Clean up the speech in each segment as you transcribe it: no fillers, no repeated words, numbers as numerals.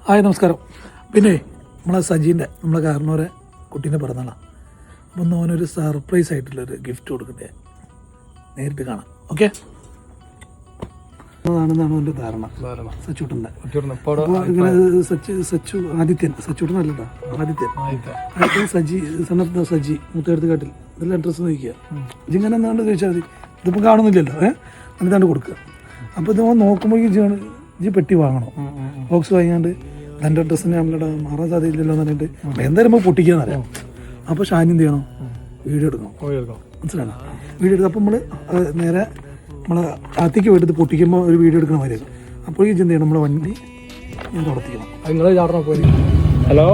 Hi നമസ്കാരം. പിന്നെ നമ്മളെ സജീൻ്റെ നമ്മളെ കാരണവരെ കുട്ടീൻ്റെ പിറന്നാളാണ്. അപ്പം ഒന്ന് ഓനൊരു സർപ്രൈസ് ആയിട്ടുള്ളൊരു ഗിഫ്റ്റ് കൊടുക്കട്ടെ, നേരിട്ട് കാണാം. ഓക്കെ, അതാണെന്നാണ് എൻ്റെ ധാരണ. സച്ചൂട്ടൻ്റെ ഇങ്ങനെ സച്ചു സച്ചൂട്ടനല്ലട്ടോ, ആദിത്യൻ സജി സനഫ് സജി മുത്തേടത്തുകാട്ടിൽ ഇതെല്ലാം അഡ്രസ്സ് നോക്കിക്കുക. ഇതിങ്ങനെ എന്താണ്ട് ചോദിച്ചാൽ മതി, ഇതിപ്പോൾ കാണുന്നില്ലല്ലോ. എന്നിട്ടാണ്ട് കൊടുക്കുക. അപ്പോൾ ഇത് നോക്കുമ്പോൾ ഈ പെട്ടി വാങ്ങണം, ബോക്സ് വാങ്ങിയാണ്ട് എൻ്റെ ഡ്രസ്സിനെ നമ്മളുടെ മാറാൻ സാധ്യതയില്ലല്ലോ എന്ന് പറഞ്ഞിട്ട് എന്തായാലും നമ്മൾ പൊട്ടിക്കാന്നറിയാം. അപ്പോൾ ഷാനി എന്ത് ചെയ്യണം, വീഡിയോ എടുക്കണം. മനസ്സിലാണോ? വീഡിയോ എടുക്കുക. അപ്പോൾ നമ്മൾ നേരെ നമ്മളെ അകത്തേക്ക് പോയിട്ട് പൊട്ടിക്കുമ്പോൾ ഒരു വീഡിയോ എടുക്കണ മാതിരി. അപ്പോൾ ഈ എന്ത് ചെയ്യണം, നമ്മളെ വണ്ടി ഞാൻ തുറത്തിക്കണം. ഹലോ,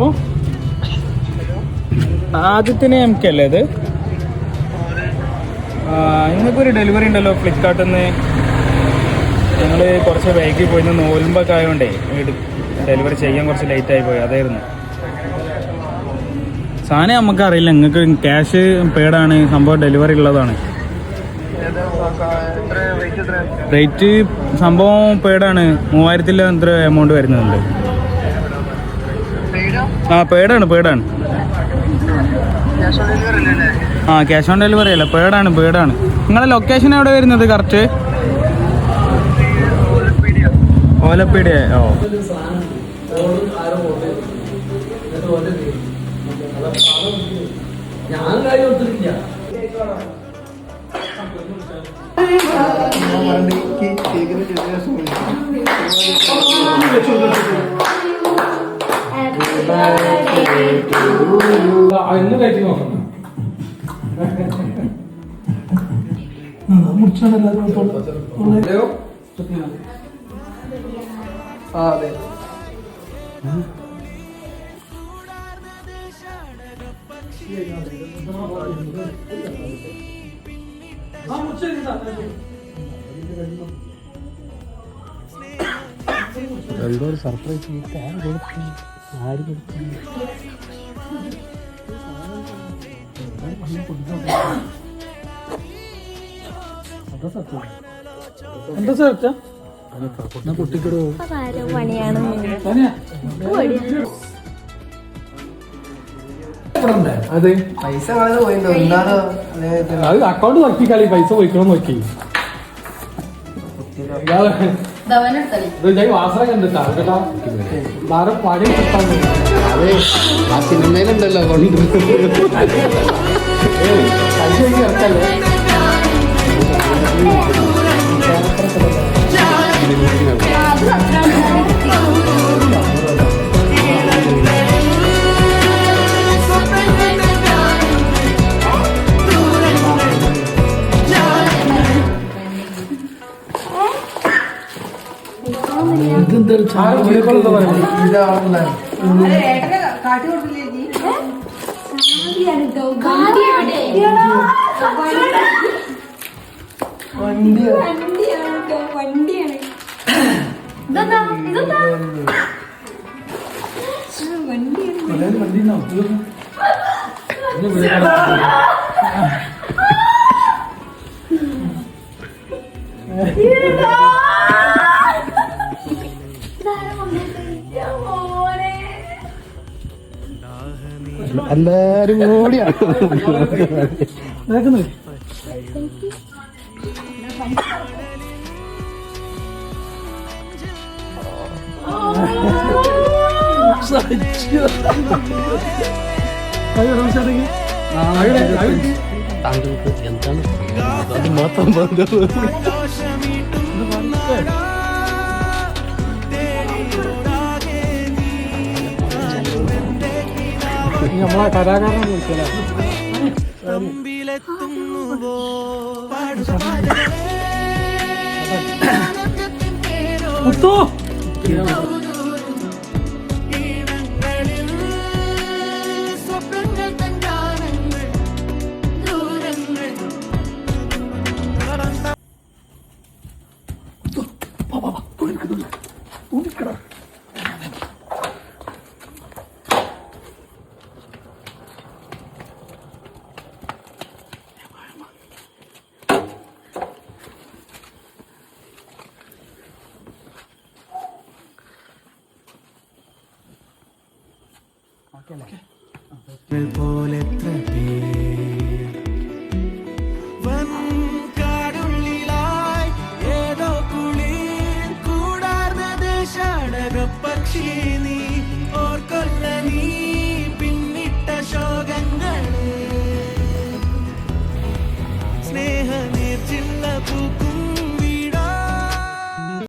ആദ്യത്തിന് എം കെ അല്ലേ ഇത്? ഇന്നൊരു ഡെലിവറി ഉണ്ടല്ലോ ഫ്ലിപ്കാർട്ടിൽ നിന്ന്. ഞങ്ങൾ കുറച്ച് വൈകി പോയി, നോലുമ്പൊക്കെ ആയതുകൊണ്ടേ ഡെലിവറി ചെയ്യാൻ കുറച്ച് ലേറ്റായി പോയി. അതായിരുന്നു സാധനം. നമുക്കറിയില്ല, നിങ്ങൾക്ക് ക്യാഷ് പെയ്ഡാണ്, സംഭവം ഡെലിവറി ഉള്ളതാണ്. റേറ്റ് സംഭവം പെയ്ഡാണ്, 3000 എത്ര എമൗണ്ട് വരുന്നുണ്ട്. പെയ്ഡാണ്. ക്യാഷ് ഓൺ ഡെലിവറി അല്ല, പെയ്ഡാണ്. നിങ്ങളെ ലൊക്കേഷൻ എവിടെ വരുന്നത് കറക്റ്റ്? ഓലപ്പീടിയ. അതെ. എന്തോ ഒരു സർപ്രൈസ് കൊടുക്കും. ആര് കൊടുക്കും? എന്താ സാർ പൊട്ടിക്കടോ അതെ, പൈസ അത് അക്കൗണ്ട് നോക്കി കളി, പൈസ പോയിക്കണോ നോക്കി. വാസന കണ്ടിട്ടാ വേറെ പണി കിട്ടാൻ. അതെ, ആ സിനിമയിലുണ്ടല്ലോ ഇറക്കല്ലേ. എല്ലാരും കൂടിയാണ്. താങ്കൾക്ക് എന്താണ് അത് മാത്രം നമ്മളെ കലാകാരനെ വിളിക്കല. മുത്തോ കാടുള്ളിലായി ഏതോ കുളിർ കൂടാർന്ന ദേശാടക പക്ഷി